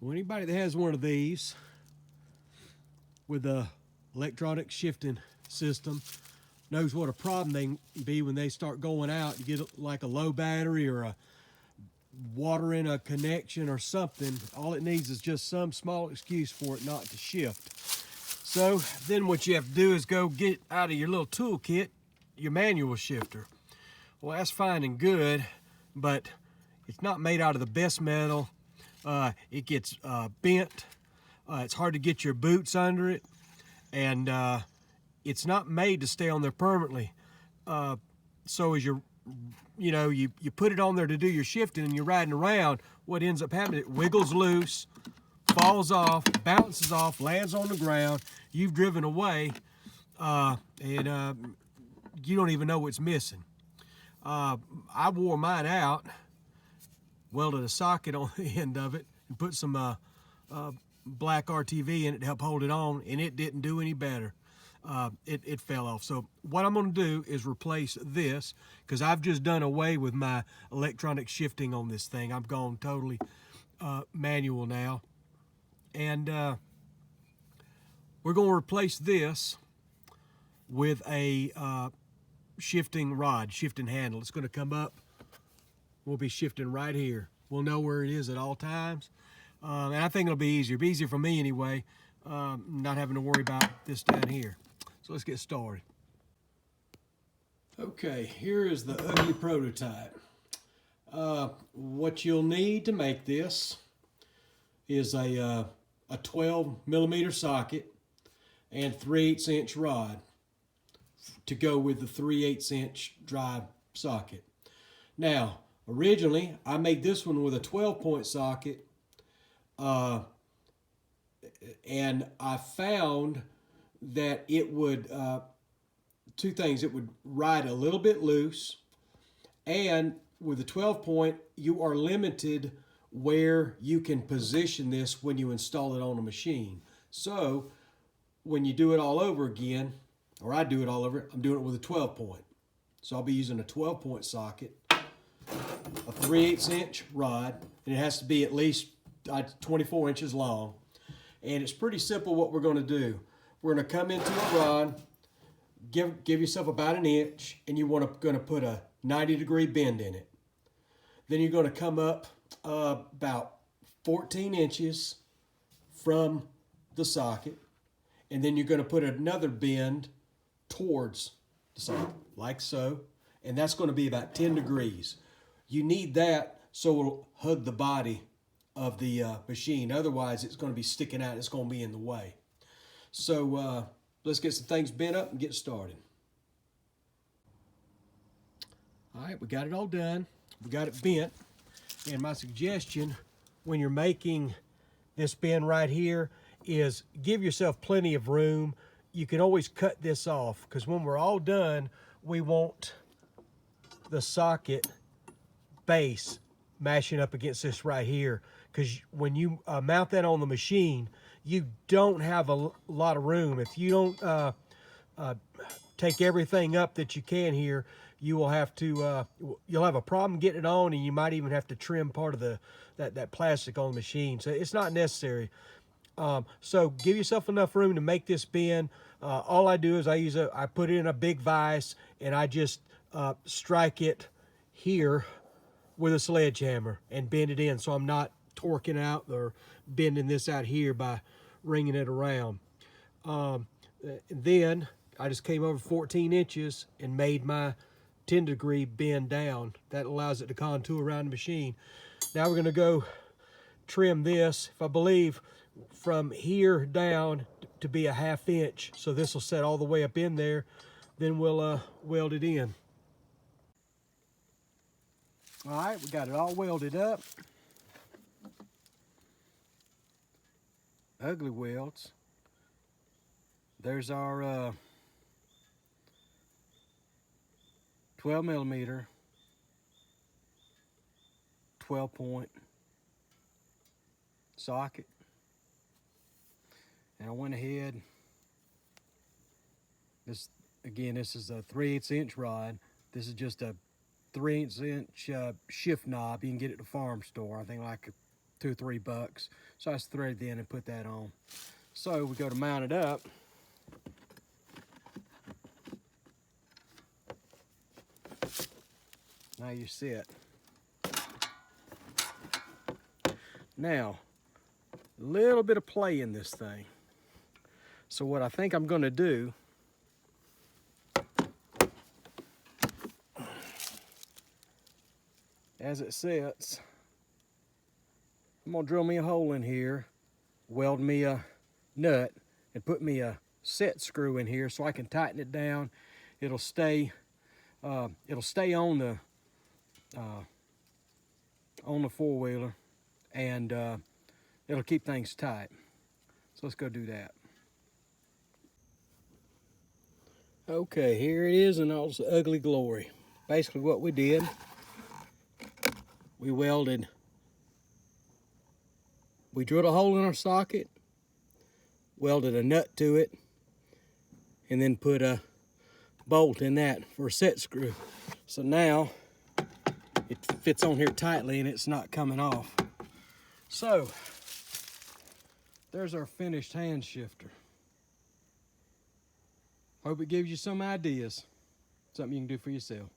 Well, anybody that has one of these with a electronic shifting system knows what a problem they can be when they start going out. You get like a low battery or a water in a connection or something. All it needs is just some small excuse for it not to shift. So then what you have to do is go get out of your little toolkit your manual shifter. Well, that's fine and good, but it's not made out of the best metal. It gets bent. It's hard to get your boots under it, and it's not made to stay on there permanently. So as you put it on there to do your shifting and you're riding around, what ends up happening, it wiggles loose, falls off, bounces off, lands on the ground. You've driven away, and you don't even know what's missing. I wore mine out, welded a socket on the end of it, and put some black RTV in it to help hold it on, and it didn't do any better. It fell off. So what I'm going to do is replace this, because I've just done away with my electronic shifting on this thing. I've gone totally manual now. And we're going to replace this with a shifting rod, shifting handle. It's going to come up. We'll be shifting right here. We'll know where it is at all times. And I think it'll be easier. It'll be easier for me anyway, not having to worry about this down here. So let's get started. Okay, here is the ugly prototype. What you'll need to make this is a 12 millimeter socket and 3/8 inch rod to go with the 3/8 inch drive socket. Now, originally I made this one with a 12-point socket, and I found that it would, two things, it would ride a little bit loose, and with a 12-point, you are limited where you can position this when you install it on a machine. So when you do it all over again, or I do it all over, I'm doing it with a 12-point. So I'll be using a 12-point socket, a 3/8 inch rod, and it has to be at least 24 inches long. And it's pretty simple what we're going to do. We're going to come into a rod, give yourself about 1 inch, and you're going to put a 90-degree bend in it. Then you're going to come up about 14 inches from the socket, and then you're going to put another bend towards the socket, like so, and that's going to be about 10 degrees. You need that so it'll hug the body of the machine. Otherwise, it's going to be sticking out. It's going to be in the way. So let's get some things bent up and get started. All right, we got it all done. We got it bent. And my suggestion when you're making this bend right here is give yourself plenty of room. You can always cut this off, because when we're all done, we want the socket base mashing up against this right here, because when you mount that on the machine, you don't have a lot of room. If you don't take everything up that you can here, you will have to you'll have a problem getting it on, and you might even have to trim part of that plastic on the machine. So it's not necessary. So give yourself enough room to make this bend. All I do is I put it in a big vise, and I just strike it here with a sledgehammer and bend it in, so I'm not torquing out or bending this out here by wringing it around. Then I just came over 14 inches and made my 10-degree bend down. That allows it to contour around the machine. Now we're going to go trim this, if I believe, from here down to be a 1/2 inch. So this will set all the way up in there. Then we'll weld it in. All right, we got it all welded up. Ugly welds. There's our 12 millimeter 12-point socket. And I went ahead, this is a 3/8 inch rod. This is just a 3/8 inch shift knob. You can get it at the farm store. I think like 2 or 3 bucks. So I just threaded it in and put that on. So we go to mount it up. Now you see it. Now, a little bit of play in this thing. So what I think I'm gonna do, as it sits, I'm gonna drill me a hole in here, weld me a nut, and put me a set screw in here so I can tighten it down. It'll stay on the four-wheeler, and it'll keep things tight. So let's go do that. Okay, here it is in all its ugly glory. Basically what we did, we drilled a hole in our socket, welded a nut to it, and then put a bolt in that for a set screw. So now it fits on here tightly and it's not coming off. So there's our finished hand shifter. Hope it gives you some ideas, something you can do for yourself.